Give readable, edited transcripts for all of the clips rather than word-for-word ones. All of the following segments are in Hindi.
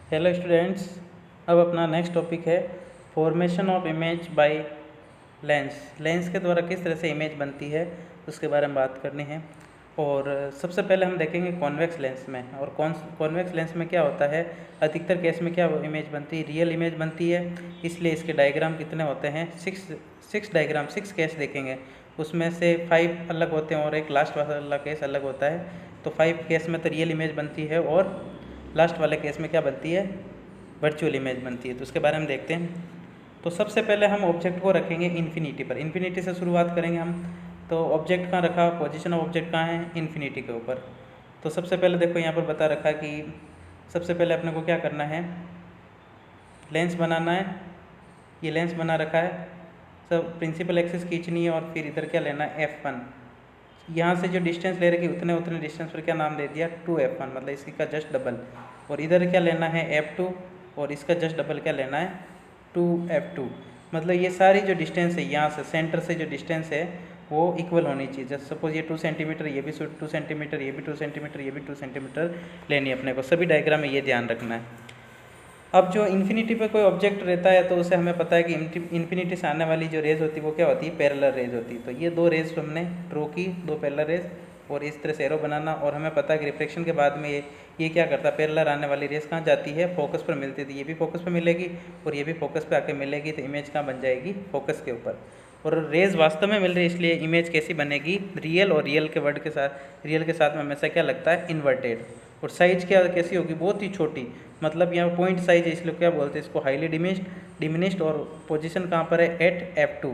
हेलो स्टूडेंट्स, अब अपना नेक्स्ट टॉपिक है formation of image by lens के द्वारा किस तरह से इमेज बनती है उसके बारे में बात करनी है। और सबसे पहले हम देखेंगे कॉन्वेक्स लेंस में। और कॉन्वेक्स लेंस में क्या होता है, अधिकतर केस में क्या इमेज बनती है, रियल इमेज बनती है। इसलिए इसके डायग्राम कितने होते हैं, सिक्स केस देखेंगे। उसमें से 5 अलग होते हैं और एक लास्ट वाला केस अलग होता है। तो 5 केस में तो रियल इमेज बनती है और लास्ट वाले केस में क्या बनती है, वर्चुअल इमेज बनती है। तो उसके बारे में देखते हैं। तो सबसे पहले हम ऑब्जेक्ट को रखेंगे इन्फिनिटी पर। इन्फिनिटी से शुरुआत करेंगे हम। तो ऑब्जेक्ट कहाँ रखा, पोजीशन ऑफ ऑब्जेक्ट कहाँ है, इन्फिनिटी के ऊपर। तो सबसे पहले देखो यहाँ पर बता रखा है कि सबसे पहले अपने को क्या करना है, लेंस बनाना है। ये लेंस बना रखा है, सब प्रिंसिपल एक्सिस खींचनी है और फिर इधर क्या लेना है, F1। यहाँ से जो डिस्टेंस ले रखी उतने उतने डिस्टेंस पर क्या नाम दे दिया, 2F1, मतलब इसका जस्ट डबल। और इधर क्या लेना है, F2, और इसका जस्ट डबल क्या लेना है, 2F2। मतलब ये सारी जो डिस्टेंस है यहाँ से सेंटर से जो डिस्टेंस है वो इक्वल होनी चाहिए। जैसे सपोज ये 2 सेंटीमीटर, ये भी 2 सेंटीमीटर, ये भी 2 सेंटीमीटर, ये भी 2 सेंटीमीटर लेनी है अपने को। सभी डायग्राम में ये ध्यान रखना है। अब जो इन्फिनिटी पे कोई ऑब्जेक्ट रहता है तो उसे हमें पता है कि इन्फिनिटी से आने वाली जो रेज होती है वो क्या होती है, पैरेलल रेज होती है। तो ये 2 रेज हमने ड्रॉ की, 2 पैरेलल रेज, और इस तरह से एरो बनाना। और हमें पता है कि रिफ्लेक्शन के बाद में ये क्या करता है, पैरेलल आने वाली रेज कहाँ जाती है, फोकस पर मिलती थी। ये भी फोकस पर मिलेगी और ये भी फोकस पर आके मिलेगी। तो इमेज कहाँ बन जाएगी, फोकस के ऊपर। और रेज वास्तव में मिल रही है, इसलिए इमेज कैसी बनेगी, रियल। और रियल के वर्ड के साथ, रियल के साथ में हमेशा क्या लगता है, इन्वर्टेड। और साइज क्या कैसी होगी, बहुत ही छोटी। मतलब यहाँ पॉइंट साइज है, इसलिए क्या बोलते हैं इसको, हाईली डिमिनिश्ड। और पोजीशन कहाँ पर है, एट F2।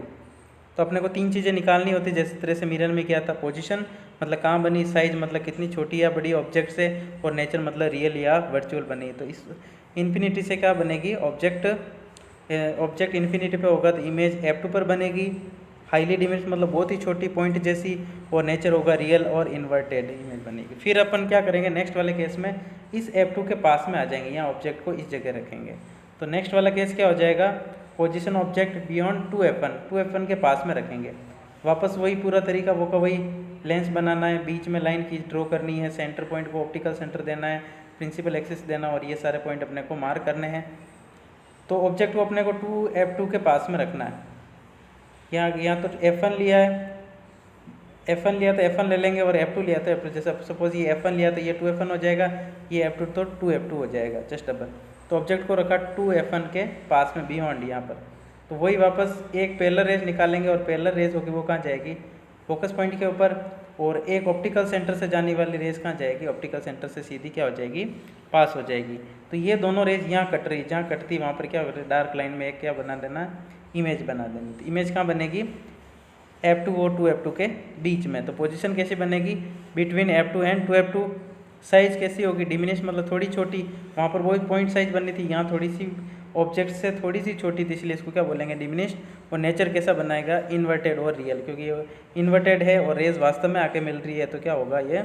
तो अपने को 3 चीज़ें निकालनी होती है, जैसे तरह से मिरर में किया था। पोजीशन मतलब कहाँ बनी, साइज मतलब कितनी छोटी या बड़ी ऑब्जेक्ट से, और नेचर मतलब रियल या वर्चुअल बनी। तो इस इन्फिनिटी से क्या बनेगी, ऑब्जेक्ट इन्फिनिटी पे होगा तो इमेज F2 पर बनेगी। हाईली डिमिनिश्ड मतलब बहुत ही छोटी पॉइंट जैसी, और नेचर होगा रियल और इन्वर्टेड इमेज बनेगी। फिर अपन क्या करेंगे, नेक्स्ट वाले केस में इस F2 के पास में आ जाएंगे, यहाँ ऑब्जेक्ट को इस जगह रखेंगे। तो नेक्स्ट वाला केस क्या हो जाएगा, पोजीशन ऑब्जेक्ट बियॉन्ड 2F1 के पास में रखेंगे। वापस वही पूरा तरीका, वो का वही, लेंस बनाना है, बीच में लाइन की ड्रॉ करनी है, सेंटर पॉइंट को ऑप्टिकल सेंटर देना है, प्रिंसिपल एक्सिस देना, और ये सारे पॉइंट अपने को मार्क करने हैं। तो ऑब्जेक्ट को अपने को 2F2 के पास में रखना है। यहाँ तो F1 लिया है, F1 लिया तो F1 ले लेंगे, और F2 लिया तो F2। जैसे सपोज ये F1 लिया तो ये 2F1 हो जाएगा, ये F2 तो 2F2 हो जाएगा, जस्ट डबल। तो ऑब्जेक्ट को रखा 2F1 के पास में बियॉन्ड यहाँ पर। तो वही वापस एक पैरेलल रेज निकालेंगे, और पैरेलल रेज होगी वो कहाँ जाएगी, फोकस पॉइंट के ऊपर। और एक ऑप्टिकल सेंटर से जाने वाली रेज कहाँ जाएगी, ऑप्टिकल सेंटर से सीधी क्या हो जाएगी, पास हो जाएगी। तो ये दोनों रेज यहाँ कट रही, जहाँ कटती वहाँ पर क्या हो रही है, डार्क लाइन में एक क्या बना देना, इमेज बना देनी। तो इमेज कहाँ बनेगी, F2 और 2F2 के बीच में। तो पोजीशन कैसी बनेगी, between F2 and 2F2। Size कैसी होगी, डिमिनिश मतलब थोड़ी छोटी, वहाँ पर वही पॉइंट साइज बननी थी, यहाँ थोड़ी सी ऑब्जेक्ट से थोड़ी सी छोटी थी, इसलिए इसको क्या बोलेंगे, डिमिनिश। और नेचर कैसा बनाएगा, इन्वर्टेड और रियल, क्योंकि ये इन्वर्टेड है और रेज वास्तव में आके मिल रही है, तो क्या होगा, ये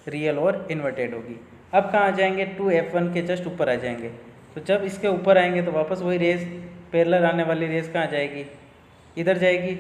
रियल और इन्वर्टेड होगी। अब कहाँ आ जाएंगे, 2F1 के जस्ट ऊपर आ जाएंगे। तो जब इसके ऊपर आएंगे तो वापस वही रेज, पैरेलल आने वाली रेज कहाँ जाएगी, इधर जाएगी।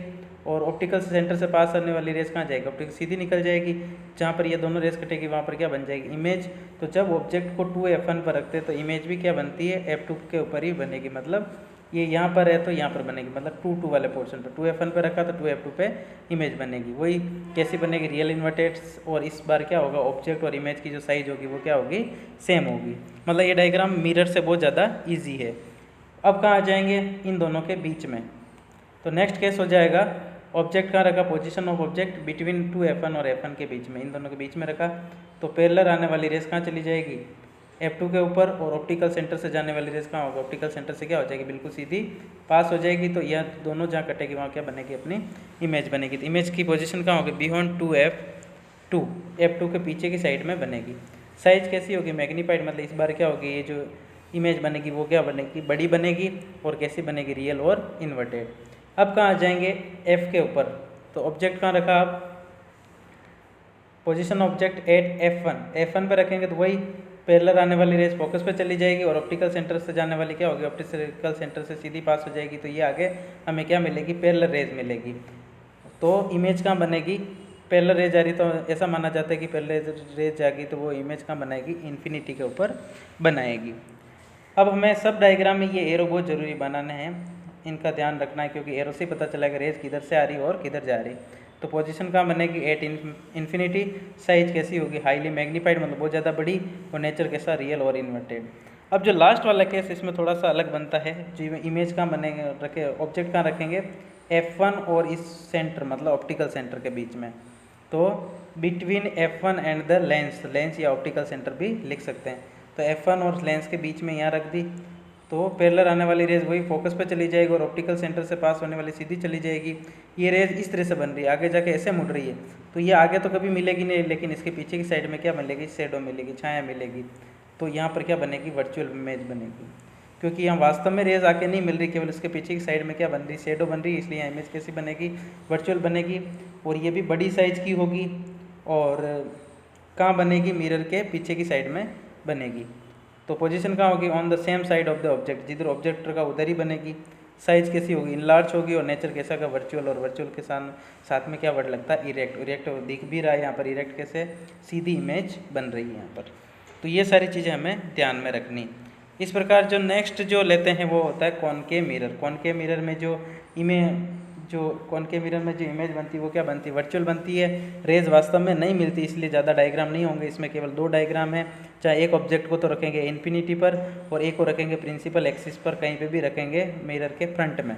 और ऑप्टिकल सेंटर से पास आने वाली रेस कहाँ जाएगी, ऑप्टिकल सीधी निकल जाएगी। जहाँ पर ये दोनों रेस कटेगी वहाँ पर क्या बन जाएगी, इमेज। तो जब ऑब्जेक्ट को 2F1 पर रखते हैं तो इमेज भी क्या बनती है, F2 के ऊपर ही बनेगी। मतलब ये यहाँ पर है तो यहाँ पर बनेगी, मतलब 2 वाले पोर्शन पर 2F1 पर रखा तो 2F2 पे इमेज बनेगी। वही कैसी बनेगी, रियल इन्वर्टेड। और इस बार क्या होगा, ऑब्जेक्ट और इमेज की जो साइज होगी वो क्या होगी, सेम होगी। मतलब ये डायग्राम मिरर से बहुत ज़्यादा ईजी है। अब कहाँ आ जाएंगे, इन दोनों के बीच में। तो नेक्स्ट केस हो जाएगा, ऑब्जेक्ट कहाँ रखा, position of object between 2F1 और F1 के बीच में, इन दोनों के बीच में रखा। तो पैरेलल आने वाली रेस कहाँ चली जाएगी, F2 के ऊपर। और ऑप्टिकल सेंटर से जाने वाली रेस कहाँ होगा, ऑप्टिकल सेंटर से क्या हो जाएगी, बिल्कुल सीधी पास हो जाएगी। तो यह दोनों जहाँ कटेगी वहाँ क्या बनेगी, अपनी इमेज बनेगी। तो इमेज की पोजीशन कहाँ होगी, बियॉन्ड 2F2, F2 के पीछे की साइड में बनेगी। साइज कैसी होगी, मैग्नीफाइड, मतलब इस बार क्या होगी, ये जो इमेज बनेगी वो क्या बनेगी, बड़ी बनेगी। और कैसी बनेगी, रियल और इन्वर्टेड। अब कहाँ आ जाएंगे, F के ऊपर। तो ऑब्जेक्ट कहाँ रखा आप, पोजीशन ऑब्जेक्ट एट F1 पे रखेंगे तो वही पैरेलल आने वाली रेस फोकस पे चली जाएगी, और ऑप्टिकल सेंटर से जाने वाली क्या होगी, ऑप्टिकल सेंटर से सीधी पास हो जाएगी। तो ये आगे हमें क्या मिलेगी, पैरेलल रेज मिलेगी। तो इमेज कहाँ बनेगी, पैरेलल रेज आ रही, तो ऐसा माना जाता है कि पैरेलल रेज जाएगी तो वो इमेज कहाँ बनाएगी, इन्फिनिटी के ऊपर बनाएगी। अब हमें सब डायग्राम में ये एरो बहुत ज़रूरी बनाने हैं, इनका ध्यान रखना है, क्योंकि एरो से पता चलेगा रेज किधर से आ रही है और किधर जा रही। तो पोजीशन कहाँ बनेगी, एट इन्फिनिटी। साइज कैसी होगी, हाईली मैग्नीफाइड, मतलब बहुत ज़्यादा बड़ी, और नेचर कैसा, रियल और इन्वर्टेड। अब जो लास्ट वाला केस इसमें थोड़ा सा अलग बनता है, जो इमेज कहाँ बनेंगे रखे, ऑब्जेक्ट कहाँ रखेंगे, F1 और इस सेंटर मतलब ऑप्टिकल सेंटर के बीच में। तो between F1 and the lens, lens या ऑप्टिकल सेंटर भी लिख सकते हैं। तो F1 और लेंस के बीच में यहाँ रख दी, तो पैरेलल आने वाली रेज वही फोकस पे चली जाएगी और ऑप्टिकल सेंटर से पास होने वाली सीधी चली जाएगी। ये रेज इस तरह से बन रही है, आगे जाके ऐसे मुड़ रही है, तो ये आगे तो कभी मिलेगी नहीं, लेकिन इसके पीछे की साइड में क्या मिलेगी, शेडो मिलेगी, छाया मिलेगी। तो यहाँ पर क्या बनेगी, वर्चुअल इमेज बनेगी, क्योंकि यहाँ वास्तव में रेज आके नहीं मिल रही, केवल इसके पीछे की साइड में क्या बन रही, शेडो बन रही है, इसलिए यहाँ इमेज कैसी बनेगी, वर्चुअल बनेगी। और ये भी बड़ी साइज की होगी, और कहाँ बनेगी, मिरर के पीछे की साइड में बनेगी। तो पोजीशन कहाँ होगी, on the same side of the object, जिधर ऑब्जेक्ट का उधर ही बनेगी। साइज कैसी होगी, इनलार्ज होगी, और नेचर कैसा का, वर्चुअल, और वर्चुअल के साथ में क्या वर्ड लगता है, इरेक्ट। इरेक्ट दिख भी रहा है यहाँ पर, इरेक्ट कैसे, सीधी इमेज बन रही है यहाँ पर। तो ये सारी चीज़ें हमें ध्यान में रखनी। इस प्रकार जो नेक्स्ट जो लेते हैं वो होता है कॉनकेव मिरर। कॉनकेव मिरर में जो कॉनकेव मिरर में जो इमेज बनती है वो क्या बनती है, वर्चुअल बनती है। रेज वास्तव में नहीं मिलती, इसलिए ज़्यादा डायग्राम नहीं होंगे, इसमें केवल 2 डायग्राम है। चाहे एक ऑब्जेक्ट को तो रखेंगे इन्फिनिटी पर, और एक को रखेंगे प्रिंसिपल एक्सिस पर, कहीं पे भी रखेंगे मिरर के फ्रंट में।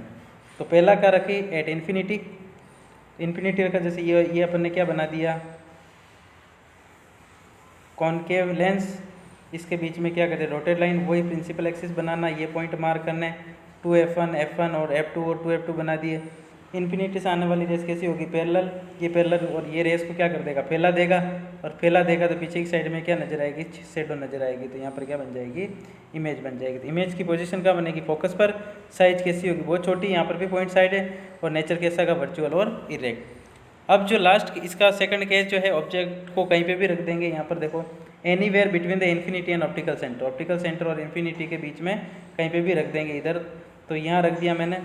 तो पहला क्या रखी, एट इन्फिनिटी, इन्फिनिटी रखा। जैसे ये अपन ने क्या बना दिया, कॉनकेव लेंस, इसके बीच में क्या करते हैं, डॉटेड लाइन, वही प्रिंसिपल एक्सिस बनाना, ये पॉइंट मार्क करने, 2F1 F1 और F2 और 2F2 बना दिए। इन्फिनिटी से आने वाली रेस कैसी होगी, पैरेलल, ये पैरेलल, और ये रेस को क्या कर देगा, फैला देगा, और फैला देगा तो पीछे की साइड में क्या नजर आएगी, शेडो नजर आएगी। तो यहाँ पर क्या बन जाएगी, इमेज बन जाएगी। तो इमेज की पोजीशन क्या बनेगी, फोकस पर। साइज कैसी होगी, बहुत छोटी, यहाँ पर भी पॉइंट साइड है, और नेचर कैसा का, वर्चुअल और इरेक्ट। अब जो लास्ट इसका सेकंड केस जो है, ऑब्जेक्ट को कहीं पे भी रख देंगे, यहाँ पर देखो, anywhere between the infinity and optical centre, optical centre और इन्फिनिटी के बीच में कहीं पे भी रख देंगे इधर। तो यहाँ रख दिया मैंने,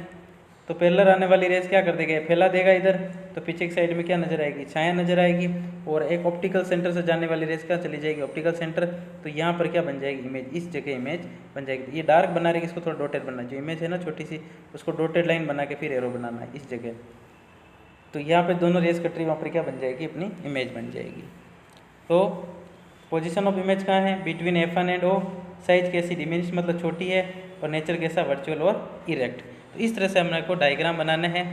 तो पैरेलल आने वाली रेस क्या कर देगा, फैला देगा इधर, तो पीछे की साइड में क्या नजर आएगी, छाया नजर आएगी। और एक ऑप्टिकल सेंटर से जाने वाली रेस क्या चली जाएगी, ऑप्टिकल सेंटर, तो यहाँ पर क्या बन जाएगी, इमेज, इस जगह इमेज बन जाएगी। ये डार्क बना रही है, इसको थोड़ा डॉटेड बनना, जो इमेज है ना छोटी सी, उसको डॉटेड लाइन बना के फिर एरो बनाना है इस जगह। तो यहाँ पे दोनों रेस कट रही, वहाँ पर क्या बन जाएगी, अपनी इमेज बन जाएगी। तो पोजीशन ऑफ इमेज कहाँ है, between F1 and O। Size कैसी, डिमिनिश मतलब छोटी है, और नेचर कैसा, वर्चुअल और इरेक्ट। तो इस तरह से हमने को डायग्राम बनाने हैं।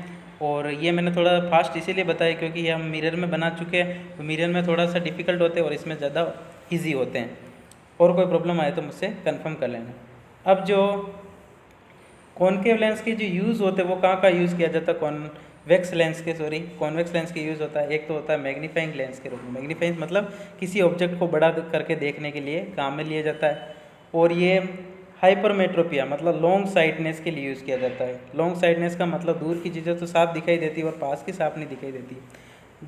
और ये मैंने थोड़ा फास्ट इसीलिए बताया क्योंकि ये हम मिरर में बना चुके हैं, तो मिरर में थोड़ा सा डिफिकल्ट होते हैं और इसमें ज़्यादा ईजी होते हैं। और कोई प्रॉब्लम आए तो मुझसे कन्फर्म कर लेना। अब जो कॉनकेव लेंस के जो यूज़ होते हैं वो कहाँ यूज़ किया जाता है, कॉन्वेक्स लेंस के यूज़ होता है। एक तो होता है मैग्नीफाइंग लेंस के रूप में, मैग्नीफाइंग मतलब किसी ऑब्जेक्ट को बड़ा करके देखने के लिए काम में लिया जाता है। और ये हाइपरमेट्रोपिया मतलब लॉन्ग साइटनेस के लिए यूज़ किया जाता है। लॉन्ग साइटनेस का मतलब दूर की चीज़ें तो साफ दिखाई देती है और पास की साफ नहीं दिखाई देती।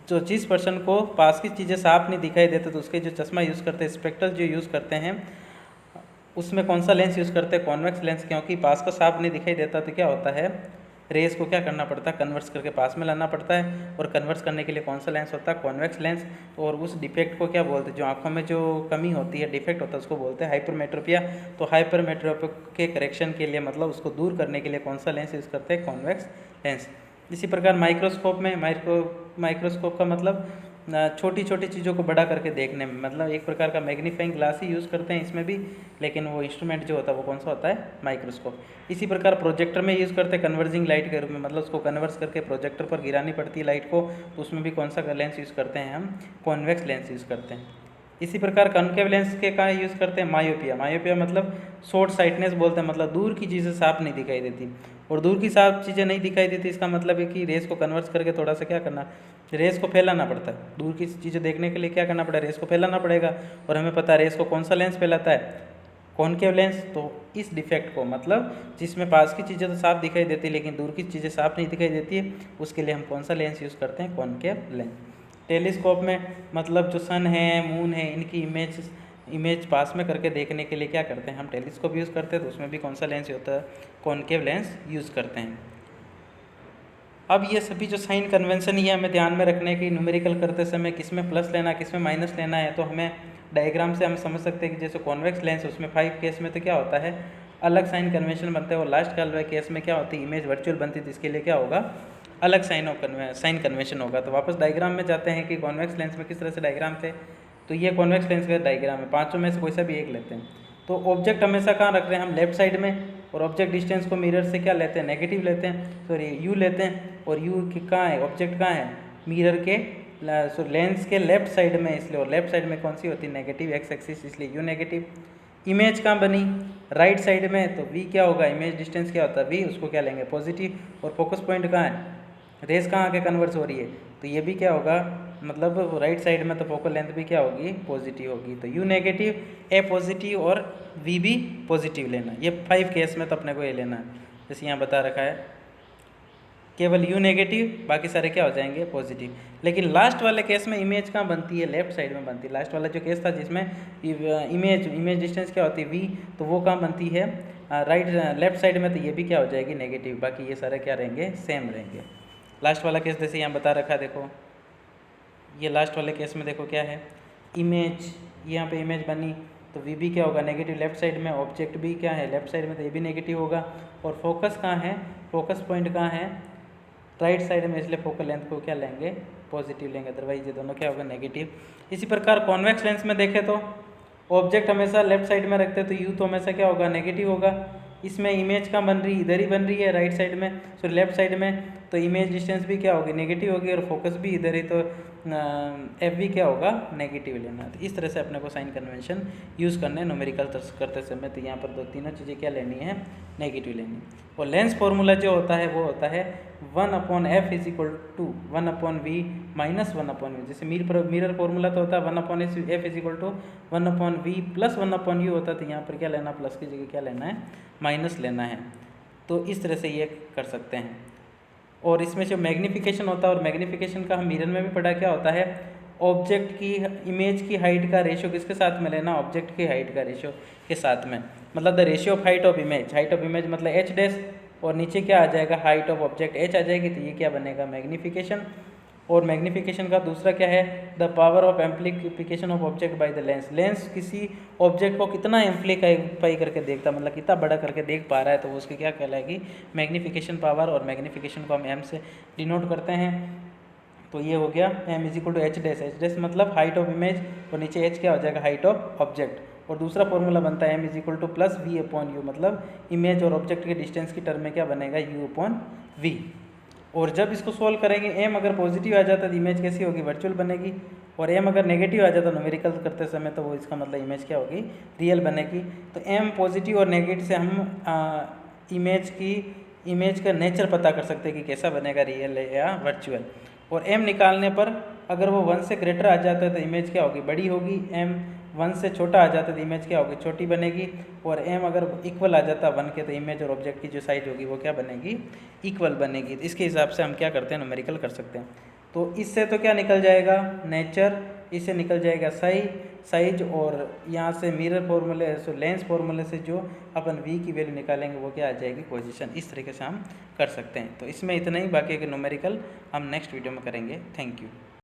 जो जिस पर्सन को पास की चीज़ें साफ नहीं दिखाई देती तो उसके जो चश्मा यूज़ करते हैं, स्पेक्ट्रल जो यूज़ करते हैं, उसमें कौन सा लेंस यूज़ करते हैं, कॉन्वेक्स लेंस। क्योंकि पास का साफ नहीं दिखाई देता तो क्या होता है, रेस को क्या करना पड़ता है, कन्वर्स करके पास में लाना पड़ता है। और कन्वर्स करने के लिए कौन सा लेंस होता है, कॉन्वेक्स लेंस। और उस डिफेक्ट को क्या बोलते हैं, जो आंखों में जो कमी होती है, डिफेक्ट होता है, उसको बोलते हैं हाइपरमेट्रोपिया। तो हाइपरमेट्रोपिया के करेक्शन के लिए मतलब उसको दूर करने के लिए कौन सा लेंस यूज़ करते हैं, कॉन्वेक्स लेंस। इसी प्रकार माइक्रोस्कोप में माइक्रोस्कोप का मतलब छोटी छोटी चीज़ों को बड़ा करके देखने में, मतलब एक प्रकार का मैग्नीफाइंग ग्लास ही यूज़ करते हैं इसमें भी, लेकिन वो इंस्ट्रूमेंट जो होता है वो कौन सा होता है, माइक्रोस्कोप। इसी प्रकार प्रोजेक्टर में यूज़ करते हैं कन्वर्जिंग लाइट के रूप में, मतलब उसको कन्वर्स करके प्रोजेक्टर पर गिरानी पड़ती है लाइट को, तो उसमें भी कौन सा लेंस यूज़ करते हैं हम, कॉन्वेक्स लेंस यूज़ करते हैं। इसी प्रकार कॉनकेव लेंस के कहाँ यूज़ करते हैं, मायोपिया। मायोपिया मतलब शॉर्ट साइटनेस बोलते हैं, मतलब दूर की चीज़ें साफ नहीं दिखाई देती। और दूर की साफ चीज़ें नहीं दिखाई देती इसका मतलब है कि रेस को कन्वर्स करके थोड़ा सा क्या करना, रेस को फैलाना पड़ता है। दूर की चीज़ें देखने के लिए क्या करना पड़ेगा, रेस को फैलाना पड़ेगा। और हमें पता है रेस को कौन सा लेंस फैलाता है, कॉनकेव लेंस। तो इस डिफेक्ट को मतलब जिसमें पास की चीज़ें तो साफ दिखाई देती है लेकिन दूर की चीज़ें साफ नहीं दिखाई देती है, उसके लिए हम कौन सा लेंस यूज़ करते हैं, कॉनकेव लेंस। टेलीस्कोप में मतलब जो सन है, मून है, इनकी इमेज पास में करके देखने के लिए क्या करते हैं, हम टेलीस्कोप यूज़ करते हैं। तो उसमें भी कौन सा लेंस होता है, कॉनकेव लेंस यूज़ करते हैं। अब ये सभी जो साइन कन्वेंशन ये हमें ध्यान में रखने की, न्यूमेरिकल करते समय किस में प्लस लेना है, किस में माइनस लेना है। तो हमें डायग्राम से हम समझ सकते हैं कि जैसे कॉन्वेक्स लेंस उसमें 5 केस में तो क्या होता है, अलग साइन कन्वेंशन बनते हैं। और लास्ट वाले केस में क्या होती है, इमेज वर्चुअल बनती है, जिसके लिए क्या होगा, अलग साइन कन्वेंशन होगा। तो वापस डायग्राम में जाते हैं कि कॉन्वेक्स लेंस में किस तरह से डायग्राम थे। तो ये कॉन्वेक्स लेंस का डायग्राम है, पांचों में से कोई सा भी एक लेते हैं। तो ऑब्जेक्ट हमेशा कहाँ रख रहे हैं हम, लेफ्ट साइड में, और ऑब्जेक्ट डिस्टेंस को मिरर से क्या लेते हैं, नेगेटिव लेते हैं, सॉरी यू लेते हैं। और यू कहाँ है, ऑब्जेक्ट कहाँ है, मिरर के लेंस के लेफ्ट साइड में, इसलिए। और लेफ्ट साइड में कौन सी होती है, नेगेटिव एक्स एक्सिस, इसलिए यू नेगेटिव। इमेज कहाँ बनी, राइट साइड में, तो वी क्या होगा, इमेज डिस्टेंस क्या होता है वी, उसको क्या लेंगे पॉजिटिव। और फोकस पॉइंट कहाँ है, रेस कहाँ आके कन्वर्स हो रही है, तो ये भी क्या होगा, मतलब राइट साइड में, तो फोकल लेंथ भी क्या होगी, पॉजिटिव होगी। तो यू नेगेटिव, ए पॉजिटिव और वी भी पॉजिटिव लेना। ये 5 केस में तो अपने को ये लेना है, जैसे यहाँ बता रखा है, केवल यू नेगेटिव, बाकी सारे क्या हो जाएंगे पॉजिटिव। लेकिन लास्ट वाले केस में इमेज कहाँ बनती है, लेफ्ट साइड में बनती है। लास्ट वाला जो केस था जिसमें इमेज डिस्टेंस क्या होती है वी, तो वो कहाँ बनती है, लेफ्ट साइड में, तो ये भी क्या हो जाएगी नेगेटिव। बाकी ये सारे क्या रहेंगे, सेम रहेंगे। लास्ट वाला केस जैसे यहाँ बता रखा है, देखो ये लास्ट वाले केस में देखो क्या है, इमेज, यहाँ पे इमेज बनी, तो वी भी क्या होगा नेगेटिव लेफ्ट साइड में, ऑब्जेक्ट भी क्या है लेफ्ट साइड में, तो ये भी नेगेटिव होगा। और फोकस कहाँ है, फोकस पॉइंट कहाँ है, राइट साइड में, इसलिए फोकल लेंथ को क्या लेंगे, पॉजिटिव लेंगे, अदरवाइज ये दोनों क्या होगा, नेगेटिव। इसी प्रकार कॉन्वेक्स लेंस में देखें तो ऑब्जेक्ट हमेशा लेफ्ट साइड में रखते हैं, तो यू तो हमेशा क्या होगा, नेगेटिव होगा। इसमें इमेज कहाँ बन रही है, इधर ही बन रही है राइट साइड में, सो लेफ्ट साइड में, तो इमेज डिस्टेंस भी क्या होगी, नेगेटिव होगी। और फोकस भी इधर ही, तो एफ भी क्या होगा, नेगेटिव लेना। तो इस तरह से अपने को साइन कन्वेंशन यूज़ करने हैं न्यूमेरिकल करते समय। तो यहाँ पर तीनों चीज़ें क्या लेनी है, नेगेटिव लेनी। और लेंस फॉर्मूला जो होता है वो होता है 1/f = 1/v - 1/v। जैसे मिरर फॉर्मूला तो होता है 1/f = 1/v + 1/u होता है। तो यहाँ पर क्या लेना, प्लस की जगह क्या लेना है, माइनस लेना है। तो इस तरह से ये कर सकते हैं। और इसमें जो मैग्नीफिकेशन होता है, और मैग्नीफिकेशन का हम मिरर में भी पढ़ा, क्या होता है, ऑब्जेक्ट की इमेज की हाइट का रेशियो किसके साथ में लेना, ऑब्जेक्ट की हाइट का रेशियो के साथ में, मतलब the ratio of height of image. Height of image मतलब एच डैश, और नीचे क्या आ जाएगा, हाइट ऑफ ऑब्जेक्ट एच आ जाएगी। तो ये क्या बनेगा, मैग्नीफिकेशन। और मैग्नीफिकेशन का दूसरा क्या है, the power of amplification of object by the lens. Lens किसी ऑब्जेक्ट को कितना एम्प्लीफाई करके देखता, मतलब कितना बड़ा करके देख पा रहा है, तो वो उसकी क्या कहलाएगी, मैग्नीफिकेशन पावर। और मैग्नीफिकेशन को हम एम से डिनोट करते हैं। तो ये हो गया m = h dash. H dash मतलब हाइट ऑफ इमेज, और नीचे h क्या हो जाएगा, हाइट ऑफ ऑब्जेक्ट। और दूसरा फॉर्मूला बनता है m = +v/u, मतलब इमेज और ऑब्जेक्ट के डिस्टेंस की टर्म में क्या बनेगा, u/v। और जब इसको सोल्व करेंगे, m अगर पॉजिटिव आ जाता है तो इमेज कैसी होगी, वर्चुअल बनेगी। और m अगर नेगेटिव आ जाता है न्यूमेरिकल करते समय, तो वो इसका मतलब इमेज क्या होगी, रियल बनेगी। तो m पॉजिटिव और नेगेटिव से हम इमेज का नेचर पता कर सकते हैं कि कैसा बनेगा, रियल या वर्चुअल। और m निकालने पर अगर वो 1 से ग्रेटर आ जाता है तो इमेज क्या होगी, बड़ी होगी। m 1 से छोटा आ जाता है तो इमेज क्या होगी, छोटी बनेगी। और m अगर इक्वल आ जाता है 1 के, तो इमेज और ऑब्जेक्ट की जो साइज होगी वो क्या बनेगी, इक्वल बनेगी। इसके हिसाब से हम क्या करते हैं, न्यूमेरिकल कर सकते हैं। तो इससे तो क्या निकल जाएगा, नेचर, इससे निकल जाएगा साइज, और यहाँ से मिरर फॉर्मूले, लेंस फॉर्मूले से जो अपन v की वैल्यू निकालेंगे वो क्या आ जाएगी, पोजीशन। इस तरीके से हम कर सकते हैं। तो इसमें इतना ही, बाकी के न्यूमेरिकल हम नेक्स्ट वीडियो में करेंगे। Thank you.